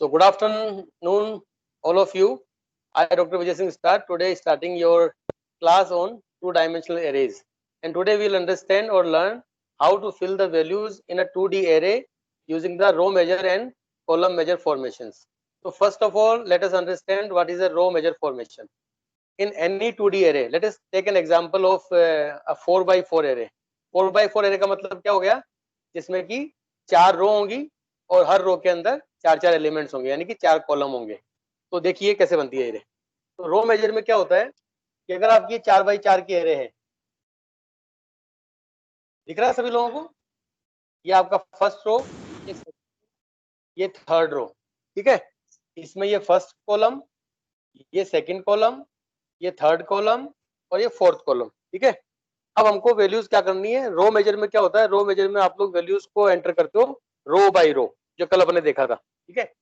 So good afternoon, all of you. I, Dr. Vijay Singh Star, today starting your class on two-dimensional arrays. And today we'll understand or learn how to fill the values in a 2D array using the row measure and column measure formations. So first of all, let us understand what is a row measure formation. In any 2D array, let us take an example of a 4x4 array. 4x4 array का मतलब क्या हो गया, जिसमें कि 4 रो होंगी और हर रो के अंदर 4 एलिमेंट्स होंगे, यानी कि 4 कॉलम होंगे। तो देखिए कैसे बनती है एरे। तो रो मेजर में क्या होता है कि अगर आपकी 4x4 की एरे है, दिख रहा है सभी लोगों को, ये आपका फर्स्ट रो, ये थर्ड रो, ठीक है। इसमें ये फर्स्ट कॉलम, ये सेकंड कॉलम, ये थर्ड कॉलम और ये फोर्थ कॉलम, ठीक है। अब हमको वैल्यूज क्या करनी है। रो मेजर में क्या होता है, रो मेजर में आप लोग वैल्यूज को एंटर करते हो रो बाय रो, जो कल अपने देखा था, ठीक है।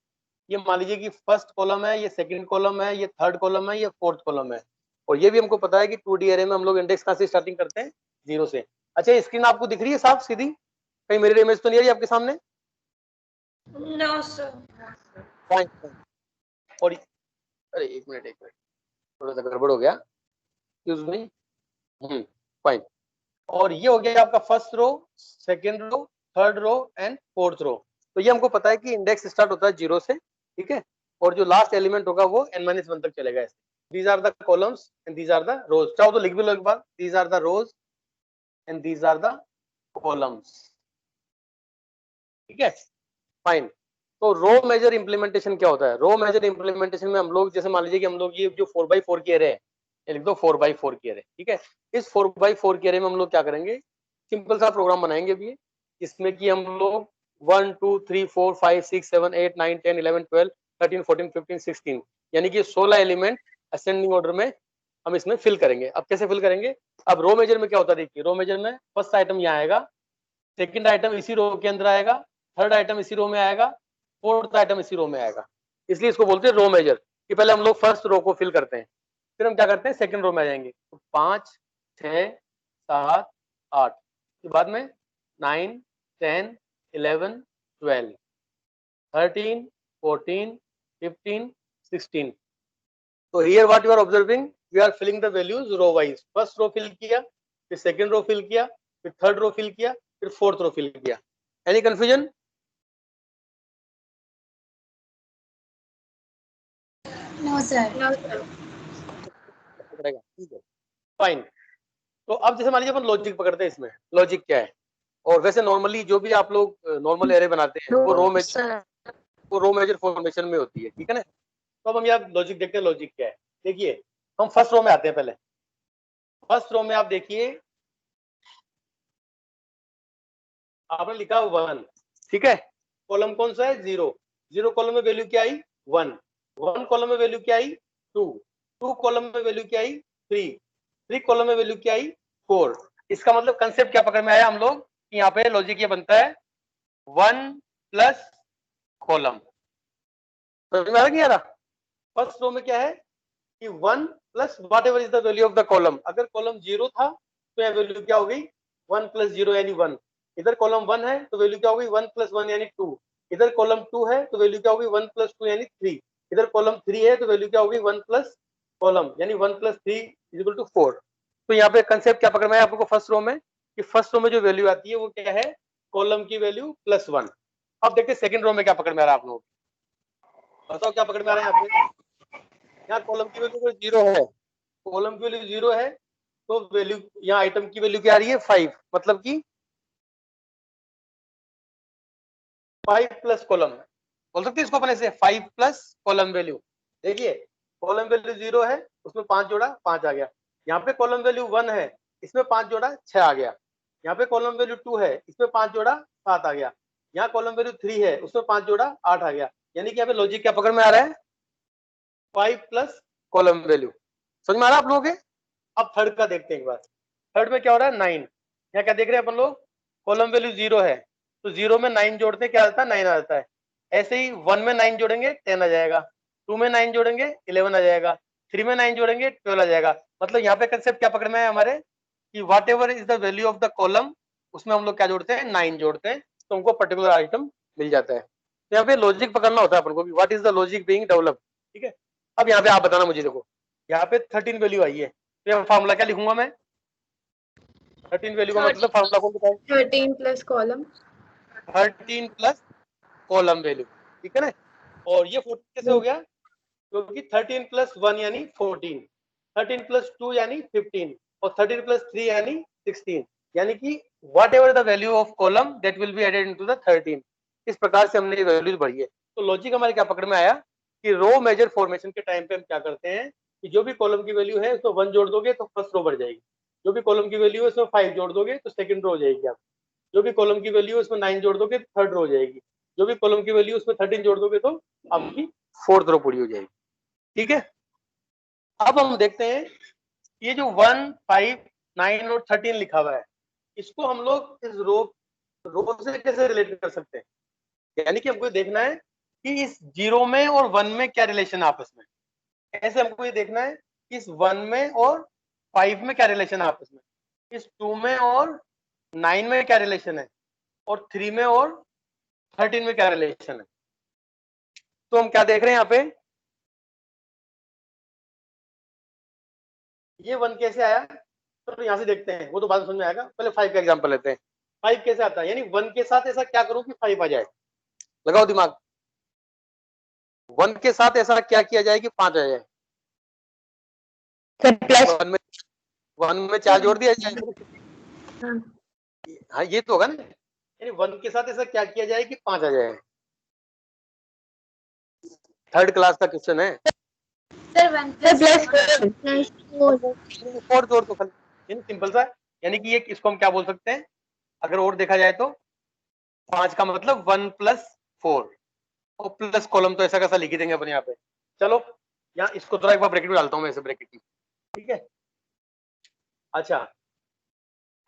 ये मान लीजिए कि फर्स्ट कॉलम है, ये सेकंड कॉलम है, ये थर्ड कॉलम है, ये फोर्थ कॉलम है। और ये भी हमको पता है कि 2D एरे में हम लोग इंडेक्स कहाँ से स्टार्टिंग करते हैं, 0 से। अच्छा, स्क्रीन आपको दिख रही है साफ सीधी, कहीं मेरी इमेज तो नहीं आ रही आपके सामने? No sir. फाइन। और अरे एक मिनट, थोड़ा सा गड़बड़ हो गया, एक्सक्यूज मी। फाइन। और ये हो गया आपका first row, second row, third row and fourth row. तो ये हमको पता है कि इंडेक्स स्टार्ट होता है 0 से, ठीक है। और जो लास्ट एलिमेंट होगा वो n-1 तक चलेगा ऐसे। These are the columns and these are the rows. चाहो तो लिख भी लो एक बार, these are the rows and these are the columns, ठीक है। फाइन। तो रो मेजर इंप्लीमेंटेशन क्या होता है? रो मेजर इंप्लीमेंटेशन में हम लोग, जैसे मान लीजिए कि हम लोग ये जो 4x4 की एरे है, ये लिख दो 4x4 की एरे, ठीक है। इस 4x4 की एरे में हम लोग क्या करेंगे, सिंपल सा प्रोग्राम बनाएंगे भी, इसमें कि हम लोग 1 2 3 4 5 6 7 8 9 10 11 12 13 14 15 16 यानी कि 16 एलिमेंट असेंडिंग ऑर्डर में हम इसमें फिल करेंगे। अब कैसे फिल करेंगे? अब रो मेजर में क्या होता है, देखिए रो मेजर में फर्स्ट आइटम यहाँ आएगा, सेकंड आइटम इसी रो के अंदर आएगा, थर्ड आइटम इसी रो में आएगा, फोर्थ आइटम इसी रो में आएगा। इसलिए इसको बोलते हैं रो मेजर, कि पहले हम लोग फर्स्ट रो को फिल करते हैं, फिर हम क्या करते हैं सेकंड रो में आ जाएंगे। तो 5 6 7 8 के बाद में 9 10 11 12 13 14 15 16। तो here what you are observing, we are filling the values row wise. First row fill किया, फिर सेकंड रो फिल किया, फिर थर्ड रो फिल किया, फिर फोर्थ रो फिल किया। Any confusion? No sir. ठीक है, फाइन। तो अब जैसे मान लीजिए अपन लॉजिक पकड़ते हैं, इसमें लॉजिक क्या है। और वैसे नॉर्मली जो भी आप लोग नॉर्मल एरे बनाते हैं वो रो मेजर फॉर्मेशन में होती है, ठीक है ना। तो अब हम यहाँ लॉजिक देखते हैं, लॉजिक क्या है। देखिए हम फर्स्ट रो में आते हैं। पहले फर्स्ट रो में आप देखिए, आपने लिखा 1, ठीक है। कॉलम कौन सा है? 0। 0 कॉलम में वैल्यू क्या आई? 1। 1 कॉलम में वैल्यू क्या आई? 2। 2 कॉलम में वैल्यू क्या आई? 3। 3 कॉलम में वैल्यू क्या आई? 4। इसका मतलब कंसेप्ट क्या पकड़ में आया हम लोग कि यहाँ पे लॉजिक ये बनता है 1 प्लस कॉलम। समझ में आ रहा कि नहीं आ रहा? फर्स्ट रो में क्या है कि 1 plus what ever is the value of the column. अगर कॉलम 0 था तो यह वैल्यू क्या हो गई? 1 प्लस 0 यानी 1। इधर कॉलम 1 है तो वैल्यू क्या हो गई? 1 प्लस 1 यानी 2। इधर कॉलम 2 है तो वैल्यू क्या हो गई? 1 प्लस 2 यानी 3। इधर कॉलम 3 है तो वैल्यू क्या हो गई? 1 प्लस कॉलम यानी 1 प्लस 3 इज इक्वल टू 4। तो यहाँ पे कंसेप्ट क्या पकड़ में आया आपको फर्स्ट रो में कि फर्स्ट रो में जो वैल्यू आती है वो क्या है? कॉलम की वैल्यू प्लस 1। अब देखते हैं सेकंड रो में क्या पकड़ में आ रहा है आप लोग, बताओ क्या पकड़ में आ रहा है यहाँ पे। यहाँ कॉलम की वैल्यू 0 है, कॉलम की वैल्यू 0 है तो वैल्यू यहाँ आइटम की वैल्यू क्या आ रही है? 5। मतलब कि 5 प्लस कॉलम बोल सकते हैं इसको अपने से, 5 प्लस कॉलम वैल्यू। देखिए कॉलम वैल्यू 0 है, उसमें 5 जोड़ा 5 आ गया। यहाँ पे कॉलम वैल्यू 1 है, इसमें 5 जोड़ा 6 आ गया। यहाँ पे कॉलम वैल्यू 2 है, इसमें 5 जोड़ा 7 आ गया। यहाँ कॉलम वैल्यू 3 है, उसमें 5 जोड़ा 8 आ गया। यानी कि यहाँ पे लॉजिक क्या पकड़ में आ रहा है? 5 प्लस कॉलम वैल्यू। समझ में आ रहा है आप लोगों के? अब थर्ड का देखते हैं एक बार। थर्ड में क्या हो रहा है? 9। यहाँ क्या देख रहे हैं अपन लोग? कॉलम वैल्यू 0 है तो 0 में 9 जोड़ते क्या आता है? 9 आ जाता है। ऐसे ही 1 में 9 जोड़ेंगे 10 आ जाएगा, 2 में 9 जोड़ेंगे 11 आ जाएगा, 3 में 9 जोड़ेंगे 12 आ जाएगा। मतलब यहाँ पे कंसेप्ट क्या पकड़ में है हमारे कि whatever is the value of the column, उसमें हम लोग क्या जोड़ते हैं? 9 जोड़ते हैं, तो हमको पर्टिकुलर आइटम मिल जाता है। तो यहाँ पे लॉजिक पकड़ना होता है अपन को भी, what is the logic being developed, ठीक है। अब यहाँ पे आप बताना मुझे, देखो यहाँ पे 13 वैल्यू आई है, तो यहाँ फार्मूला क्या लिखूंगा मैं? 13 वैल्यू का मतलब फार्मूला कौन बताए? 13 plus column 13 plus column value, ठीक है ना। और ये 14 कैसे हो गया? क्योंकि 13 प्लस 1 यानी 14, 13 प्लस 2 यानी 15 और 13 प्लस 3 यानी 16, यानी कि whatever the value of column that will be added into the 13। इस प्रकार से हमने ये वैल्यूज बढ़ी है। तो लॉजिक हमारे क्या पकड़ में आया कि रो मेजर फॉर्मेशन के टाइम पे हम क्या करते हैं कि जो भी कॉलम की वैल्यू है उसमें 1 जोड़ दोगे तो फर्स्ट रो बढ़ जाएगी, जो भी कॉलम की वैल्यू है उसमें 5 जोड़ दोगे तो सेकंड रो हो जाएगी, आप जो भी कॉलम की वैल्यू है उसमें 9 जोड़ दोगे तो थर्ड रो हो जाएगी, जो भी कॉलम की वैल्यू उसमें 13 जोड़ दोगे तो आपकी फोर्थ रो पूरी हो जाएगी, ठीक है। अब हम देखते हैं ये जो 1, 5, 9 और 13 लिखा हुआ है, इसको हम लोग इस रो से कैसे रिलेट कर सकते हैं? यानी कि हमको ये देखना है कि इस 0 में और 1 में क्या रिलेशन है आपस में। ऐसे हमको ये देखना है कि इस 1 में और 5 में क्या रिलेशन है आपस में, इस 2 में और 9 में क्या रिलेशन है, और 3 में और 13 में क्या रिलेशन है। तो हम क्या देख रहे हैं यहाँ पे, ये 1 कैसे आया, तो यहां से देखते हैं, वो तो बाद में समझ में आएगा, पहले 5 का एग्जांपल लेते हैं। 5 कैसे आता है, यानी 1 के साथ ऐसा क्या करूं कि 5 आ जाए, लगाओ दिमाग। 1 के साथ ऐसा क्या किया जाए कि 5 आ जाए? प्लस 1 में 4 जोड़ दिया जाए, हाँ ये तो होगा ना। यानी 1 के साथ ऐसा क्या किया जाए कि 5 आ जाए? थर्ड क्लास का क्वेश्चन है सर 1 प्लस 4 जोड़ तो खाली, सिंपल सा। यानी कि ये इसको हम क्या बोल सकते हैं, अगर और देखा जाए तो 5 का मतलब 1 प्लस 4 और प्लस कॉलम तो ऐसा कैसा लिख ही देंगे अपन यहाँ पे। चलो यहाँ इसको थोड़ा एक बार ब्रैकेट में डालता हूँ मैं, ऐसे ब्रैकेट में, ठीक है। अच्छा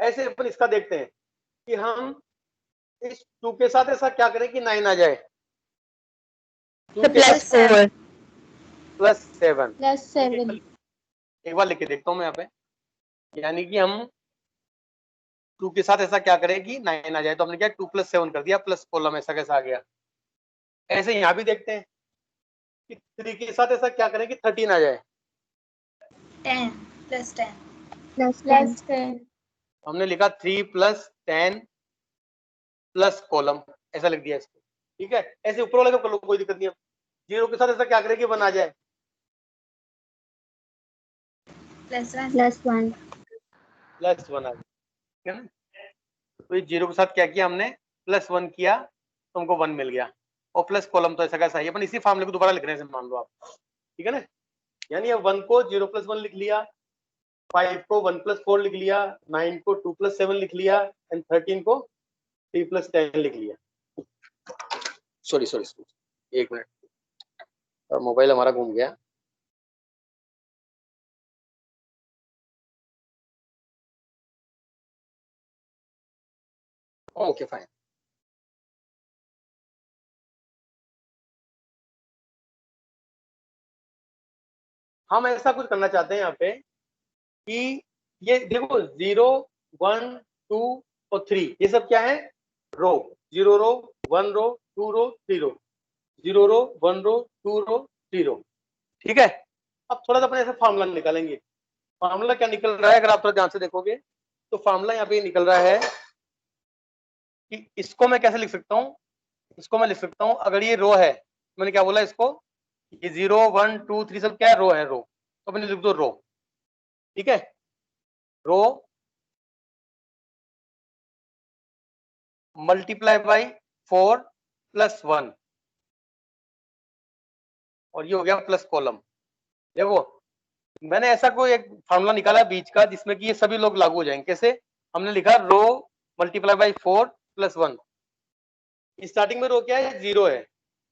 ऐसे अपन इसका देखते हैं कि हम इस 2 के साथ ऐसा क्या करें कि 9 आ जाए, 2 के साथ प्लस 7 एक बार लिख के देखता हूँ मैं यहाँ पे। यानी कि हम 2 के साथ ऐसा क्या करें कि 9 आ जाए, तो हमने क्या 2 प्लस 7 कर दिया, प्लस कॉलम ऐसा कैसा आ गया। ऐसे यहाँ भी देखते हैं कि 3 के साथ ऐसा क्या करें कि 13 आ जाए, 10 प्लस 10 हमने लिखा 3 प्लस 10 प्लस कॉलम, ऐसा लिख दिया इसको, ठीक है। ऐसे ऊपर वाले को कर लो, कोई दिक्कत नहीं है। 0 के साथ ऐसा क्या करें कि 1 आ जाए, प्लस 1 प्लस 1 आ जाए, ठीक है ना। तो ये 0 के साथ क्या किया हमने, प्लस 1 किया तो हमको 1 मिल गया, और प्लस कॉलम तो ऐसा कैसा है, अपन इसी फॉर्मूले को दोबारा लिख रहे हैं, मान लो आप, ठीक है ना। यानी अब 1 को 0 प्लस 1 लिख लिया, 5 को 1 प्लस 4 लिख लिया, 9 को 2 प्लस 7 लिख लिया, एंड 13 को 3 प्लस 10 लिख लिया। सॉरी सॉरी एक मिनट, मोबाइल हमारा घूम गया। Okay fine. हम ऐसा कुछ करना चाहते हैं यहाँ पे कि ये देखो 0, 1, 2 और 3 ये सब क्या है, रो। 0 रो, 1 रो, 2 रो, 3 रो, 0 रो, 1 रो, 2 रो, 3 रो, ठीक है। अब थोड़ा सा अपने ऐसे फार्मूला निकालेंगे। फार्मूला क्या निकल रहा है, अगर आप थोड़ा ध्यान से देखोगे तो फार्मूला यहाँ पे निकल रहा है कि इसको मैं कैसे लिख सकता हूँ, इसको मैं लिख सकता हूँ, अगर ये रो है, मैंने क्या बोला इसको, ये 0, 1, 2, 3 सब क्या है, रो है, रो, तो मैंने लिख दो रो, ठीक है। रो मल्टीप्लाई बाई 4 प्लस 1, और ये हो गया प्लस कॉलम। देखो मैंने ऐसा कोई एक फार्मूला निकाला है बीच का जिसमें कि ये सभी लोग लागू हो जाएंगे। कैसे, हमने लिखा row multiply by 4 plus 1, starting में रो क्या है, 0 है,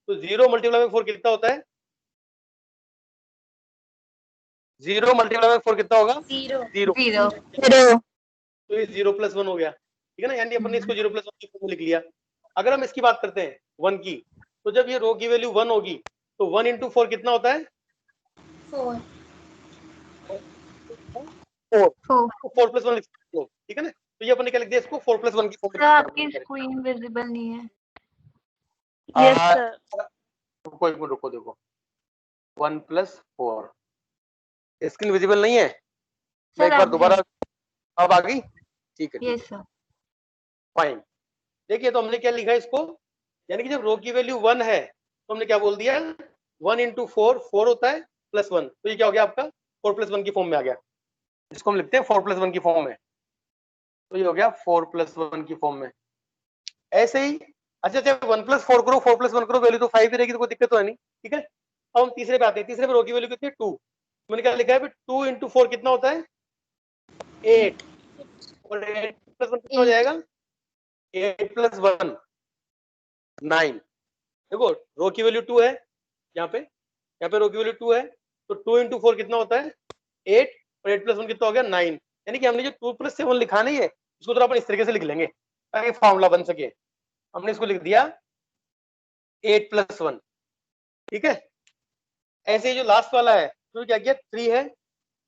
तो 0 मल्टीप्लाई बाई 4 कितना होता है, 0 मल्टीप्लाई बाई 4 कितना होगा, 0। तो ये 0 प्लस 1 हो गया, ठीक है ना। यानी अपन ने इसको 0 प्लस 1 लिख लिया। अगर हम इसकी बात करते हैं 1 की, तो जब ये रो की वैल्यू 1 होगी तो 1 इंटू 4 कितना होता है, 4 4 प्लस 1 लिख सकते हो, ठीक है ना। तो ये अपन ने क्या लिख दिया इसको, 4 प्लस 1 की फॉर्म में। आपकी स्क्रीन विजिबल नहीं है। Yes, sir. रुको एक मिनट, रुको, देखो 1 + 4 स्क्रीन विजिबल नहीं है? मैं एक बार दोबारा, अब आ गई? ठीक है, Yes, sir. फाइन। देखिए तो हमने क्या लिखा है इसको, यानी कि जब रो की वैल्यू 1 है तो हमने क्या बोल दिया, 1 × 4 4 होता है +1, तो ये क्या हो गया आपका 4 + 1 की फॉर्म में आ गया, इसको हम लिखते हैं 4 + 1 की फॉर्म में, तो ये हो गया 4 + 1 की फॉर्म में। ऐसे ही अच्छा 1 + 4 करो, 4 + 1 करो, वैल्यू तो 5 ही रहेगी, तो कोई दिक्कत तो है नहीं, ठीक है। अब हम तीसरे पे आते हैं, तीसरे पे रो की वैल्यू कितनी है 2, मैंने क्या लिखा है 2 × 4 कितना होता है 8, और 8 + 1 कितना हो जाएगा 8 + 1 9। देखो रो की वैल्यू 2 है, यहाँ पे रो की वैल्यू 2 है, तो 2 × 4 कितना होता है 8, और 8 + 1 कितना हो गया 9, यानी कि हमने जो 2 + 7 लिखा नहीं है इसको तो अपन इस तरीके से लिख लेंगे ताकि फॉर्मूला बन सके। हमने इसको लिख दिया 8 + 1, ठीक है। ऐसे ही जो लास्ट वाला है तो क्या किया 3 है,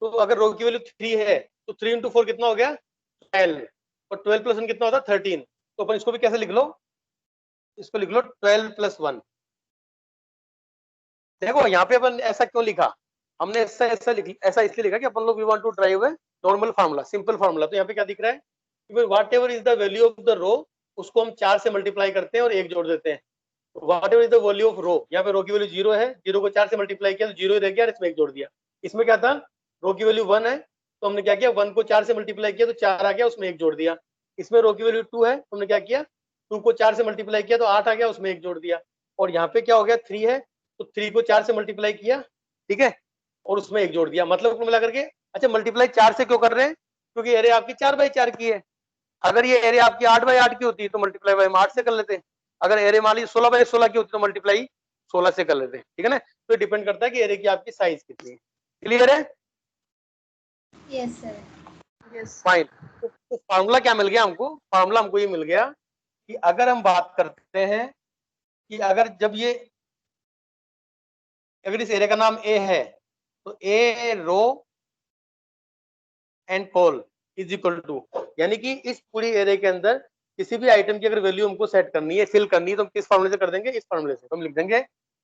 तो अगर रो की वैल्यू 3 है तो 3 × 4 कितना हो गया 12, और 12 + 1 कितना होता है 13, तो अपन इसको भी कैसे लिख लो, इसको लिख लो 12 + 1। देखो यहाँ पे अपन ऐसा क्यों लिखा, हमने ऐसा इसलिए लिखा कि अपन लोग we want to drive a normal formula, simple formula. तो यहाँ पे क्या दिख रहा है कि whatever is the value of the row, उसको हम 4 से मल्टीप्लाई करते हैं और 1 जोड़ देते हैं। Whatever is the value of row, यहाँ पे रो की वैल्यू 0 है, 0 को 4 से मल्टीप्लाई किया तो 0 ही रह गया और इसमें 1 जोड़ दिया। इसमें क्या था रो की वैल्यू 1 है तो हमने क्या किया 1 को 4 से मल्टीप्लाई किया तो 4 आ गया, उसमें 1 जोड़ दिया। इसमें रो की वैल्यू 2 है तो हमने क्या किया 2 को 4 से मल्टीप्लाई किया तो 8 आ गया, उसमें 1 जोड़ दिया। और यहाँ पे क्या हो गया 3 है तो 3 को 4 से मल्टीप्लाई किया, ठीक है, और उसमें 1 जोड़ दिया। मतलब कुल मिला करके अच्छा मल्टीप्लाई 4 से क्यों कर रहे हैं, क्योंकि एरे आपकी 4/4 की है। अगर ये एरे आपकी 8/8 की होती तो मल्टीप्लाई बाय 8 से कर लेते, अगर एरे मान लीजिए 16/16 की होती तो मल्टीप्लाई 16 से कर लेते, ठीक है ना। तो डिपेंड करता है कि एरे की आपकी साइज कितनी है। क्लियर है? Yes, sir. Yes. फाइन। तो फार्मूला क्या मिल गया हमको, फार्मूला हमको ये मिल गया कि अगर हम बात करते हैं कि अगर जब ये अगर इस एरे का नाम ए है तो A row and col is equal to, यानी कि इस पूरी एरे के अंदर किसी भी आइटम की अगर वैल्यू हमको सेट करनी है, फिल करनी है, तो हम किस फॉर्मूले से कर देंगे, इस फॉर्मूले से। तो हम लिख देंगे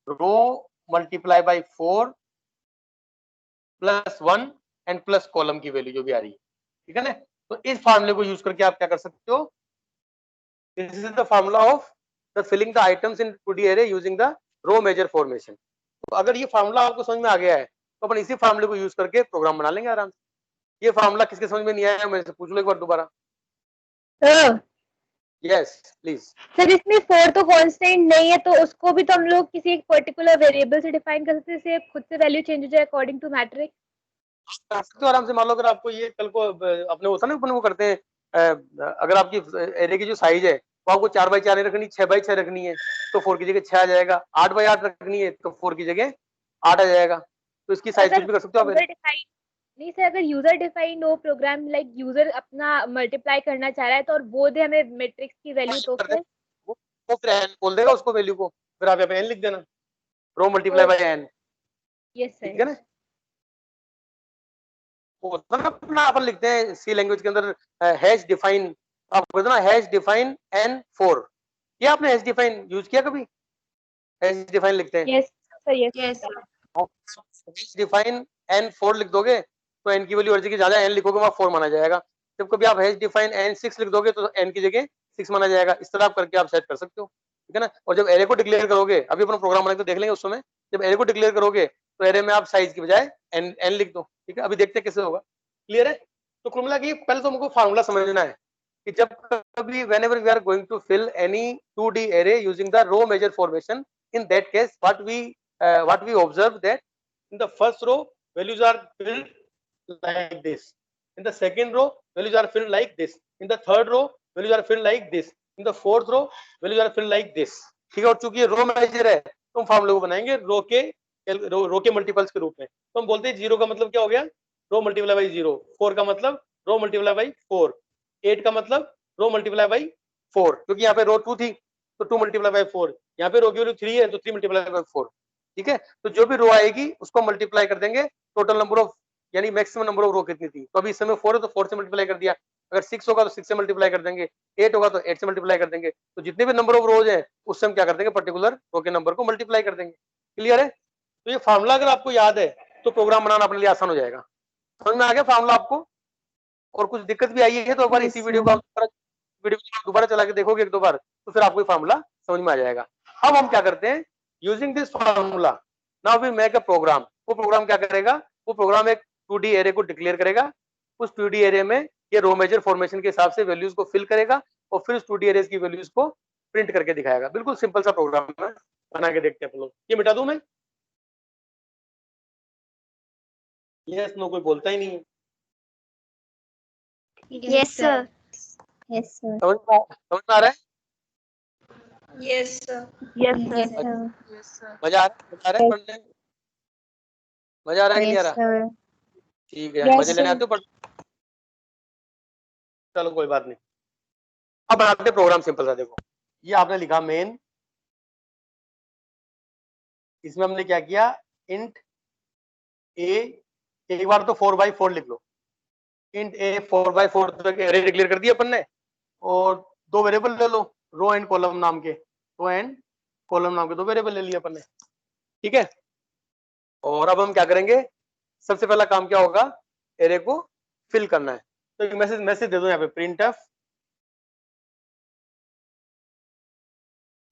row multiply by 4 + 1 and plus column की वैल्यू जो भी आ रही है, ठीक है ना। तो इस फॉर्मूले को यूज करके आप क्या कर सकते हो, this is the formula of the filling the items in 2D array using the row major formation. तो अगर ये फार्मूला आपको समझ में आ गया है तो अपन इसी फार्मूले को यूज करके प्रोग्राम बना लेंगे आराम से। ये फार्मूला किसके समझ में नहीं आया मेरे से पूछ लो एक बार दोबारा। Sir yes please. सर इसमें 4 तो कांस्टेंट नहीं है, तो उसको भी तो हम लोग किसी एक पर्टिकुलर वेरिएबल से डिफाइन कर सकते हैं, जैसे खुद से वैल्यू चेंज हो जाए अकॉर्डिंग टू मैट्रिक्स। तो आराम से मान लो अगर आपको ये कल को अपने होता ना अपन वो करते हैं अगर आपकी एरे की जो साइज है वो आपको 4/4 नहीं रखनी, 6/6 रखनी है तो 4 की जगह 6 आ जाएगा, 8/8 रखनी है तो 4 की जगह 8 आ जाएगा। तो इसकी साइज कुछ भी कर सकते हो आप। यूजर डिफाइन नहीं सर, अगर यूजर डिफाइंड हो प्रोग्राम, लाइक यूजर अपना मल्टीप्लाई करना चाह रहा है तो और वो दे हमें मैट्रिक्स की वैल्यू, तो फिर वो फिर एन बोल देगा उसको वैल्यू को, फिर आप यहाँ पे एन लिख देना, रो मल्टीप्लाई बाय एन, यस ठीक सर। है ना। वो ना अपना अपन लिखते हैं सी लैंग्वेज के अंदर हैश डिफाइन, आप बोलते ना हैश डिफाइन n4, ये आपने हैश डिफाइन यूज किया कभी, हैश डिफाइन लिखते हैं। Yes sir. Yes Yes, sir. Hash define n4 लिख दोगे तो n की वैल्यू हर जगह ज्यादा, n लिखोगे वहां 4 माना जाएगा। जब कभी आप हैश डिफाइन n6 लिख दोगे तो n की जगह 6 माना जाएगा। इस तरह आप करके आप सेट कर सकते हो, ठीक है ना। और जब एरे को डिक्लेयर करोगे, अभी अपना प्रोग्राम बना के देख लेंगे उस समय, जब एरे को डिक्लेयर करोगे तो एरे में आप साइज की बजाय n लिख दो, ठीक है। अभी देखते हैं कैसे होगा। क्लियर है? तो कुल मिला के पहले तो हमको फार्मूला समझना है कि जब कभी whenever we are going to fill any 2D array using the row measure formation, in that case what we observe that in the first row values are filled like this, in the second row values are filled like this, in the third row values are filled like this, in the fourth row values are filled like this, ठीक है। और चूंकि ये row major है तो हम फार्मूले को बनाएंगे रो के मल्टीपल्स के रूप में। तो हम बोलते हैं 0 का मतलब क्या हो गया रो मल्टीप्लाई बाई 0, 4 का मतलब रो मल्टीप्लाई बाई 4, 8 का मतलब रो मल्टीप्लाई बाई 4, क्योंकि यहाँ पे रो 2 थी तो 2 मल्टीप्लाई बाई 4, यहाँ पे रो की वैल्यू 3 है तो 3 मल्टीप्लाई बाई 4, ठीक है। तो जो भी रो आएगी उसको मल्टीप्लाई कर देंगे टोटल नंबर ऑफ, यानी मैक्सिमम नंबर ऑफ रो कितनी थी, तो अभी इस समय 4 है तो 4 से मल्टीप्लाई कर दिया, अगर 6 होगा तो 6 से मल्टीप्लाई कर देंगे, 8 होगा तो 8 से मल्टीप्लाई कर देंगे। तो जितने भी नंबर ऑफ रोज हैं उससे हम क्या कर देंगे, पर्टिकुलर रो के नंबर को मल्टीप्लाई कर देंगे। क्लियर है? तो ये फार्मूला अगर आपको याद है तो प्रोग्राम बनाना अपने लिए आसान हो जाएगा। समझ में आ गया फार्मूला आपको? और कुछ दिक्कत भी आई है तो एक बार इसी वीडियो को आप दोबारा चला के देखोगे एक दो बार, तो फिर आपको ये फार्मूला समझ में आ जाएगा। अब हम क्या करते हैं, using this formula now we make a program. वो प्रोग्राम क्या करेगा, वो प्रोग्राम एक 2D एरे को डिक्लेयर करेगा। उस 2D एरे में ये रो मेजर फॉर्मेशन के हिसाब से वैल्यूज को फिल करेगा और फिर उस 2D एरेज की वैल्यूज को प्रिंट करके दिखाएगा। बिल्कुल सिंपल सा प्रोग्राम है, बना के देखते हैं हम लोग। ये मिटा दूं मैं? यस नो, कोई बोलता ही नहीं है। Yes, sir. Yes, sir. समझ में आ रहा है? Yes, sir. Yes, Yes, sir. sir. Yes, sir. मजा आ रहा है पढ़ने में? मजा आ रहा है कि नहीं आ Yes, रहा? sir. ठीक है, Yes, मजे लेने sir. आते हो पढ़, चलो कोई बात नहीं। अब बनाते प्रोग्राम सिंपल सा। देखो ये आपने लिखा मेन, इसमें हमने क्या किया, इंट ए, एक बार तो 4x4 लिख लो। इंट ए 4x4 तक एरे डिक्लेयर कर दिया अपन ने, और दो वेरिएबल ले लो, रो एंड कॉलम नाम के, रो एंड कॉलम नाम के दो वेरिएबल ले लिए अपन ने। ठीक है, और अब हम क्या करेंगे, सबसे पहला काम क्या होगा, एरे को फिल करना है। तो एक मैसेज दे दो यहाँ पे, प्रिंटफ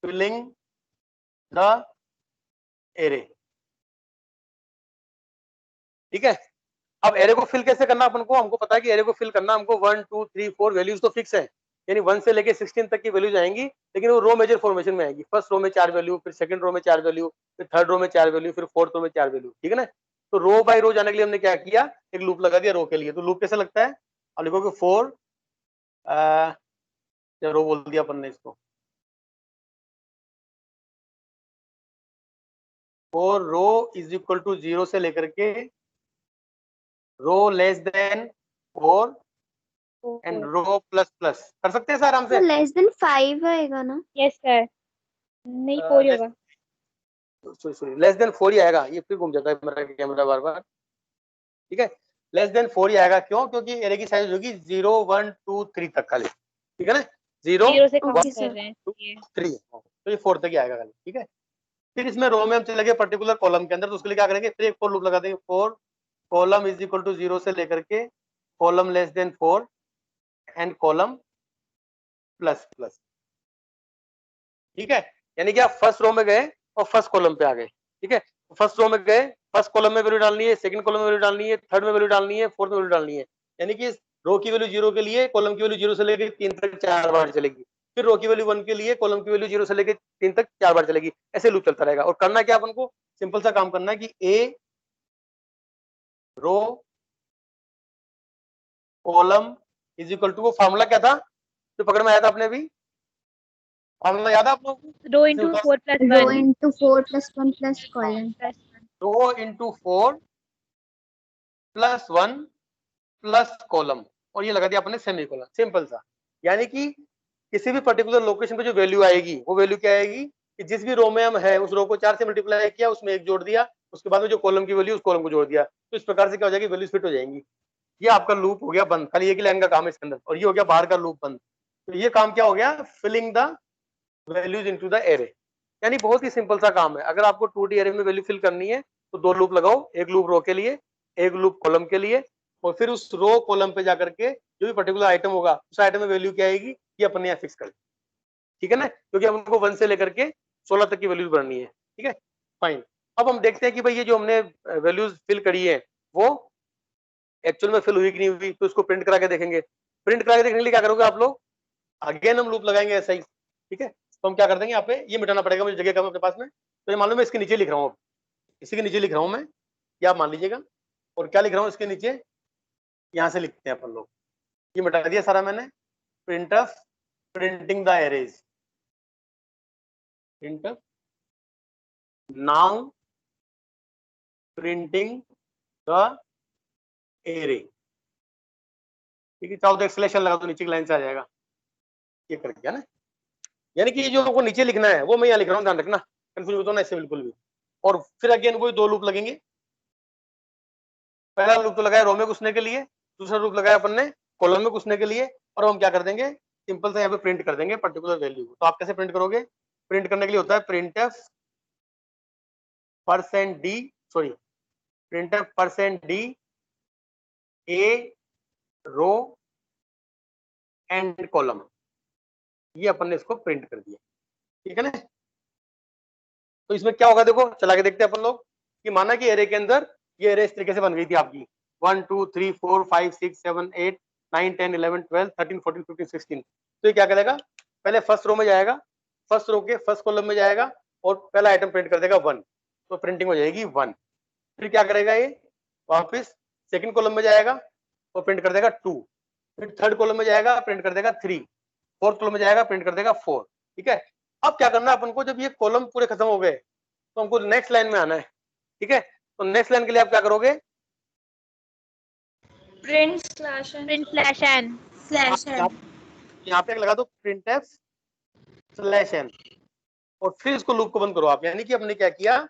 फिलिंग द एरे। ठीक है, अब एरे को फिल कैसे करना अपन को, हमको पता है कि एरे को फिल करना हमको 1 2 3 4 वैल्यूज तो फिक्स है, यानी 1 से लेके 16 तक की वैल्यूज आएंगी, लेकिन वो रो मेजर फॉर्मेशन में आएगी। फर्स्ट रो में 4 वैल्यू, फिर सेकंड रो में 4 वैल्यू, फिर थर्ड रो में 4 वैल्यू, फिर फोर्थ रो में 4 वैल्यू। ठीक है ना? तो रो बाय रो जाने के लिए हमने क्या किया, एक लूप लगा दिया रो के लिए। तो लूप कैसे लगता है, अब लिखोगे 4 रो बोल दिया अपन ने इसको, 4 रो इज इक्वल टू 0 से लेकर के row less than 4 and row plus plus. कर सकते हैं सर आराम से? तो less than 5 आएगा ना? Yes, sir. नहीं 4 ही होगा। सॉरी, लेस देन 4 ही आएगा। ये फिर घूम जाता है मेरा कैमरा बार बार। ठीक है, लेस देन 4 ही आएगा। क्यों? क्योंकि एरे की साइज होगी 0 1 2 3 तक खाली। ठीक है ना, 0 0 से काउंट Okay, कर sir. रहे हैं ये। 3, तो ये 4 तक ही आएगा खाली। ठीक है, फिर इसमें रो में हम चले गए पर्टिकुलर कॉलम के अंदर, तो उसके लिए क्या करेंगे, फिर एक फॉर लूप लगा देंगे। 4 कॉलम इज इक्वल टू 0 से लेकर के column less than 4 and column plus plus. ठीक है, यानी कि आप फर्स्ट रो में गए और फर्स्ट कॉलम पे आ गए। ठीक है, फर्स्ट रो में गए, फर्स्ट कॉलम में वैल्यू डालनी है, सेकंड कॉलम में वैल्यू डालनी है, थर्ड में वैल्यू डालनी है, फोर्थ में वैल्यू डालनी है। यानी कि रो की वैल्यू 0 के लिए कॉलम की वैल्यू 0 से लेकर 3 तक 4 बार चलेगी, फिर रो की वैल्यू 1 के लिए कॉलम की वैल्यू 0 से लेकर 3 तक 4 बार चलेगी। ऐसे लूप चलता रहेगा। और करना क्या अपन को, सिंपल सा काम करना है कि A row column is equal to, वो फार्मूला क्या था जो पकड़ में आया था आपने अभी, फार्मूला याद है आप लोगों को? Row into 4 plus Row 1 into 4 plus 1 plus column. Plus 1। Row into 4 plus 1 plus column, और ये लगा दिया आपने सेमीकोलन। सिंपल सा, यानी कि किसी भी पर्टिकुलर लोकेशन पे जो वैल्यू आएगी वो वैल्यू क्या आएगी कि जिस भी रो में हम है उस रो को 4 से मल्टीप्लाई किया, उसमें 1 जोड़ दिया, उसके बाद में जो कॉलम की वैल्यू उस कॉलम को जोड़ दिया। तो इस प्रकार से क्या हो जाएगी, वैल्यूज फिट हो जाएंगी। ये आपका लूप हो गया बंद, खाली एक ही लाइन का काम है इसके अंदर, और ये हो गया बाहर का लूप बंद। तो ये काम क्या हो गया, filling the values into the array. यानी बहुत ही सिंपल सा काम है। अगर आपको 2D एरे में वैल्यू फिल करनी है तो दो लूप लगाओ, एक लूप रो के लिए, एक लूप कॉलम के लिए, और फिर उस रो कॉलम पे जाकर के जो भी पर्टिकुलर आइटम होगा उस आइटम में वैल्यू क्या आएगी ये अपने यहाँ फिक्स कर। ठीक है ना, क्योंकि हमको 1 से लेकर के 16 तक की वैल्यूज बननी है। ठीक है, फाइन। अब हम देखते हैं कि भाई ये जो हमने वैल्यूज फिल करी है वो एक्चुअल में फिल हुई कि नहीं हुई, तो उसको प्रिंट करा के देखेंगे। प्रिंट करा के देखने के लिए क्या करोगे आप लोग, अगेन हम लूप लगाएंगे ऐसा ही। ठीक है, तो हम क्या कर देंगे, यहाँ पे ये मिटाना पड़ेगा मुझे, जगह कम है अपने पास में। तो ये मालूम है इसके नीचे लिख रहा हूँ, इसी के नीचे लिख रहा हूँ मैं, या आप मान लीजिएगा। और क्या लिख रहा हूँ इसके नीचे, यहाँ से लिखते हैं अपन लोग। ये मिटा दिया सारा मैंने, printf printing the arrays, printf now printing the array. ठीक है, चाहो तो एक्सलेशन लगा दो, नीचे की लाइन से आ जाएगा। ये कर दिया ना, यानी कि जो आपको नीचे लिखना है वो मैं यहाँ लिख रहा हूँ, ध्यान रखना, कंफ्यूज मत होना इससे बिल्कुल भी। और फिर अगेन वही दो लूप लगेंगे। पहला लूप तो लगाया रो में घुसने के लिए, दूसरा लूप लगाया अपन ने कॉलम में घुसने के लिए, और हम क्या कर देंगे, सिंपल सा यहाँ पे प्रिंट कर देंगे पर्टिकुलर वैल्यू को। तो आप कैसे प्रिंट करोगे, प्रिंट करने के लिए होता है printf %d, sorry printf %d a row and column, ये अपन ने इसको प्रिंट कर दिया, ठीक है ना। तो इसमें क्या होगा, देखो चला के देखते हैं अपन लोग कि माना कि एरे के अंदर ये एरे इस तरीके से बन गई थी आपकी 1 2 3 4 5 6 7 8 9 10 11 12 13 14 15 16। तो ये क्या करेगा, पहले फर्स्ट रो में जाएगा, फर्स्ट रो के फर्स्ट कॉलम में जाएगा और पहला आइटम प्रिंट कर देगा 1, तो प्रिंटिंग हो जाएगी 1। फिर क्या करेगा, ये वापस सेकंड कॉलम में जाएगा और प्रिंट कर देगा 2, फिर थर्ड कॉलम में जाएगा प्रिंट कर देगा 3, फोर्थ कॉलम में जाएगा प्रिंट कर देगा 4, ठीक है। अब क्या करना है अपन को, जब ये कॉलम पूरे खत्म हो गए तो हमको नेक्स्ट लाइन में आना है, ठीक है। तो नेक्स्ट लाइन के लिए आप क्या करोगे, प्रिंट स्लैश n यहाँ पे लगा दो printf/n और फिर इसको लूप को बंद करो आप। यानी कि हमने क्या किया,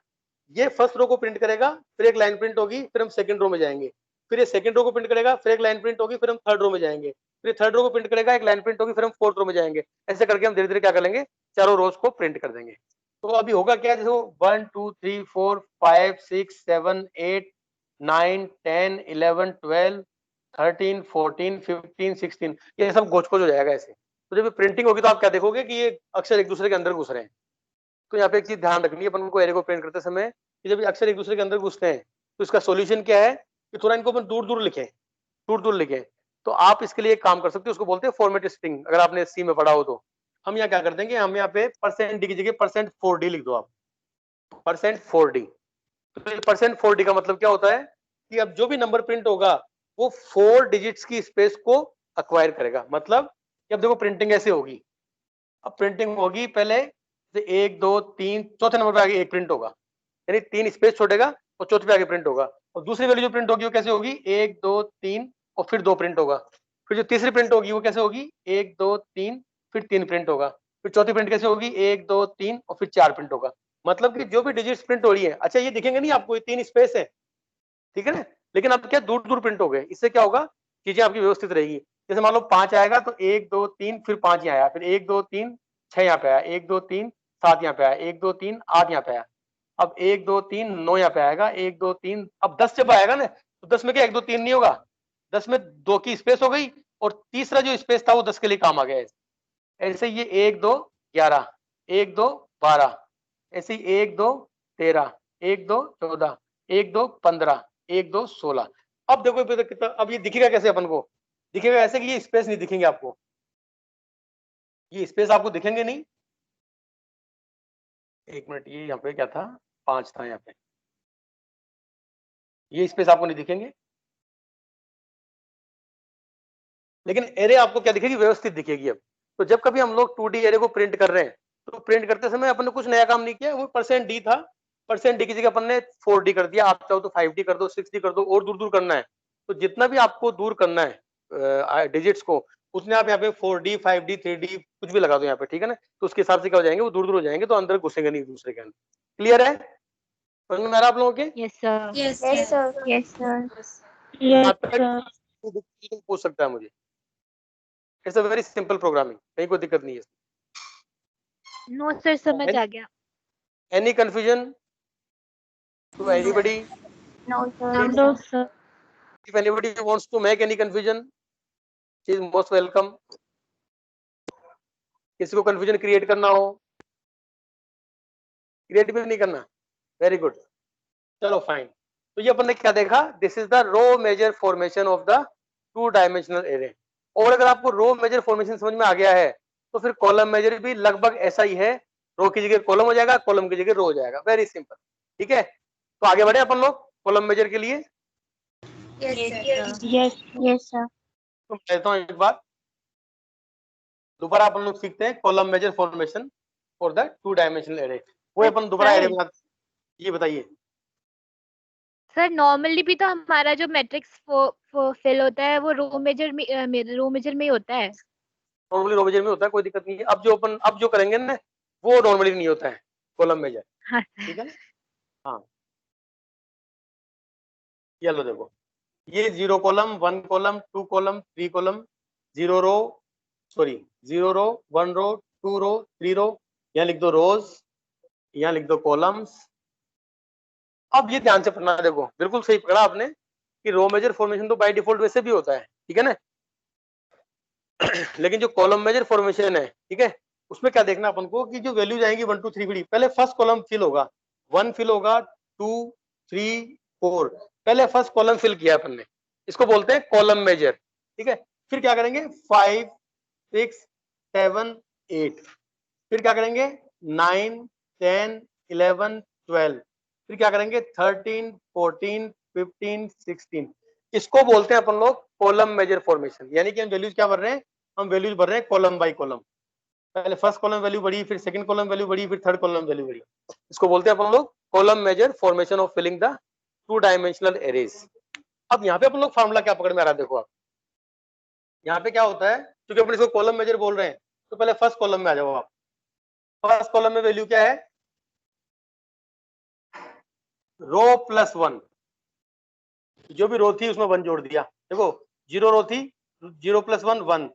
ये फर्स्ट रो को प्रिंट करेगा, फिर एक लाइन प्रिंट होगी, फिर हम सेकंड रो में जाएंगे, फिर ये सेकंड रो को प्रिंट करेगा, फिर एक लाइन प्रिंट होगी, फिर हम थर्ड रो में जाएंगे, फिर थर्ड रो को प्रिंट करेगा, एक लाइन प्रिंट होगी, फिर हम फोर्थ रो में जाएंगे। ऐसे करके हम धीरे धीरे क्या कर लेंगे, चारों रोज को प्रिंट कर देंगे। तो अभी होगा क्या, देखो 1 2 3 4 5 6 7 8 9 10 11 12 13 14 15 16, ये सब गोच गोच हो जाएगा ऐसे। तो जब प्रिंटिंग होगी तो आप क्या देखोगे कि ये अक्षर एक दूसरे के अंदर घुस रहे हैं। तो यहाँ पे एक चीज ध्यान रखनी है अपन को एरे को प्रिंट करते समय कि जब ये अक्षर एक दूसरे के अंदर घुसते हैं तो इसका सॉल्यूशन क्या है कि थोड़ा इनको अपन दूर दूर लिखें, दूर दूर लिखें। तो आप इसके लिए एक काम कर सकते हो, उसको बोलते हैं फॉर्मेट स्ट्रिंग, अगर आपने सी में पढ़ा हो तो। हम यहाँ क्या कर देंगे, हम यहाँ पे %d की जगह %4d लिख दो आप, %4d। तो ये %4d का मतलब क्या होता है कि अब जो भी नंबर प्रिंट होगा वो 4 डिजिट्स की स्पेस को अक्वायर करेगा। मतलब कि अब देखो प्रिंटिंग ऐसे होगी, अब प्रिंटिंग होगी पहले 1 2 3 चौथे नंबर पे आगे एक प्रिंट होगा, यानी 3 स्पेस छोड़ेगा और चौथे पे आगे प्रिंट होगा। और दूसरी वैल्यू जो प्रिंट होगी वो कैसे होगी, 1 2 3 और फिर 2 प्रिंट होगा। फिर जो तीसरी प्रिंट होगी वो कैसे होगी, 1 2 3 फिर 3 प्रिंट होगा। फिर चौथी प्रिंट कैसे होगी, 1 2 3 और फिर 4 प्रिंट होगा। मतलब कि जो भी डिजिट्स प्रिंट हो रही है, अच्छा ये दिखेंगे नहीं आपको, ये 3 स्पेस है, ठीक है ना, लेकिन अब क्या दूर दूर प्रिंट हो गए। इससे क्या होगा, चीजें आपकी व्यवस्थित रहेगी। जैसे मान लो 5 आएगा तो 1 2 3 फिर 5 यहाँ आया, फिर 1 2 3 6 यहाँ पे आया, 1 2 3 7 यहाँ पे आया, 1 2 3 8 यहाँ पे आया। अब 1 2 3 9 यहाँ पे आएगा, 1 2 3 अब 10 जब आएगा ना तो 10 में क्या 1 2 3 नहीं होगा, 10 में 2 की स्पेस हो गई और तीसरा जो स्पेस था वो 10 के लिए काम आ गया। ऐसे ये 1 2 11 1 2 12, ऐसे ही 1 2 13 1 2 14 1 2 15 1 2 16। अब देखो कितना, अब ये दिखेगा कैसे अपन को, दिखेगा ऐसे कि ये स्पेस नहीं दिखेंगे आपको, ये स्पेस आपको दिखेंगे नहीं। एक मिनट, ये यहाँ पे क्या था, 5 था यहाँ पे, ये स्पेस आपको नहीं दिखेंगे, लेकिन एरे आपको क्या दिखेगी, व्यवस्थित दिखेगी। अब तो जब कभी हम लोग 2D एरे को प्रिंट कर रहे हैं तो प्रिंट करते समय अपन ने कुछ नया काम नहीं किया, वो %d था, %d की जगह अपन ने 4d कर दिया। आप चाहो तो 5d कर दो, 6d कर दो, और दूर दूर करना है तो जितना भी आपको दूर करना है डिजिट्स को, उसने आप यहाँ पे 4d 5d 3d कुछ भी लगा दो यहाँ पे, ठीक है ना। तो उसके हिसाब से क्या हो जाएंगे, वो दूर दूर हो जाएंगे, तो अंदर घुसेंगे नहीं दूसरे के अंदर। क्लियर है, समझ में आ रहा आप लोगों के? yes sir Yes, yes sir. sir yes sir यहाँ पे पूछ सकता है मुझे, it's a very simple programming, कहीं कोई दिक्कत नहीं है। no sir समझ आ गया Any confusion to anybody? No, sir. no sir If anybody wants to make any confusion, she is most welcome. किसी को confusion create करना हो, create भी नहीं करना, very good. चलो fine. तो ये अपन ने क्या देखा, this is the row measure formation of the 2-dimensional array. और अगर आपको रो मेजर फॉर्मेशन समझ में आ गया है तो फिर कॉलम मेजर भी लगभग ऐसा ही है, रो की जगह कॉलम हो जाएगा, कॉलम की जगह रो हो जाएगा, वेरी सिंपल, ठीक है। तो आगे बढ़े अपन लोग कॉलम मेजर के लिए। Yes, sir. yes sir तो कहता हूँ एक बार दोबारा अपन लोग सीखते हैं column major formation for the 2-dimensional array. वो अपन दोबारा एरे बनाते हैं, ये बताइए। सर नॉर्मली भी तो हमारा जो मैट्रिक्स फिल होता है वो रो मेजर में ही होता है। नॉर्मली रो मेजर में होता है, कोई दिक्कत नहीं है। अब जो करेंगे ना वो नॉर्मली नहीं होता है, कॉलम मेजर, हाँ ठीक है ना। हाँ ये लो देखो, ये 0 कॉलम, 1 कॉलम, 2 कॉलम, 3 कॉलम, 0 रो, सॉरी 0 रो, 1 रो, 2 रो, 3 रो, यहाँ लिख दो रोज, यहाँ लिख दो कॉलम्स। अब ये ध्यान से पढ़ना, देखो बिल्कुल सही पकड़ा आपने कि रो मेजर फॉर्मेशन तो बाय डिफॉल्ट वैसे भी होता है, ठीक है ना। लेकिन जो कॉलम मेजर फॉर्मेशन है, ठीक है, उसमें क्या देखना अपन को कि जो वैल्यूज आएंगी 1 2 3 3, पहले फर्स्ट कॉलम फिल होगा, 1 फिल होगा, 2 3 4, पहले फर्स्ट कॉलम फिल किया अपन ने, इसको बोलते हैं कॉलम मेजर, ठीक है। फिर क्या करेंगे 5 6 7 8, फिर क्या करेंगे 9 10 11 12, फिर क्या करेंगे 13 14 15 16, इसको बोलते हैं अपन लोग कॉलम मेजर फॉर्मेशन। यानी कि हम वैल्यूज क्या भर रहे हैं, हम वैल्यूज भर रहे हैं कॉलम बाय कॉलम, पहले फर्स्ट कॉलम वैल्यू बढ़ी, फिर सेकंड कॉलम वैल्यू बढ़ी, फिर थर्ड कॉलम वैल्यू बढ़ी, इसको बोलते हैं अपन लोग column major formation of filling the 2 dimensional arrays. अब यहाँ पे अपन लोग फार्मूला क्या पकड़ में आ रहा है, देखो आप यहाँ पे क्या होता है, क्योंकि अपन इसको कॉलम मेजर बोल रहे हैं, तो पहले फर्स्ट कॉलम में आ जाओ आप। फर्स्ट कॉलम में वैल्यू क्या है, रो प्लस 1, जो भी रो थी उसमें 1 जोड़ दिया, देखो 0 रो थी, 0 प्लस 1 1,